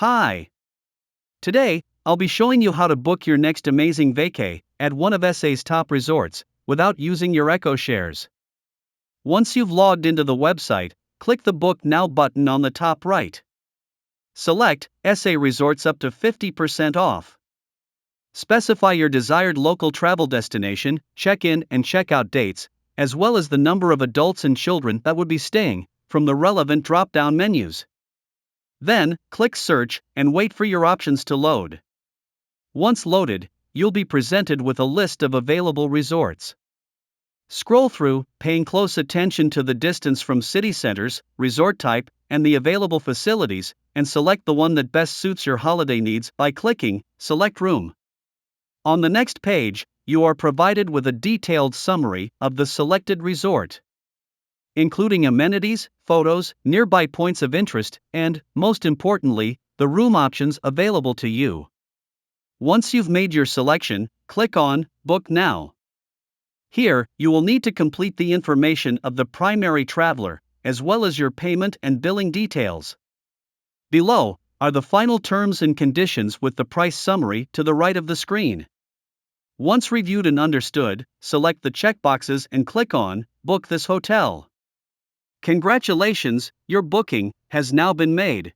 Hi! Today, I'll be showing you how to book your next amazing vacay at one of SA's top resorts without using your EcoShares. Once you've logged into the website, click the Book Now button on the top right. Select SA Resorts up to 50% off. Specify your desired local travel destination, check-in and check-out dates, as well as the number of adults and children that would be staying, from the relevant drop-down menus. Then, click Search and wait for your options to load. Once loaded, you'll be presented with a list of available resorts. Scroll through, paying close attention to the distance from city centers, resort type, and the available facilities, and select the one that best suits your holiday needs by clicking Select Room. On the next page, you are provided with a detailed summary of the selected resort, including amenities, photos, nearby points of interest, and, most importantly, the room options available to you. Once you've made your selection, click on Book Now. Here, you will need to complete the information of the primary traveler, as well as your payment and billing details. Below are the final terms and conditions with the price summary to the right of the screen. Once reviewed and understood, select the checkboxes and click on Book this hotel. Congratulations, your booking has now been made.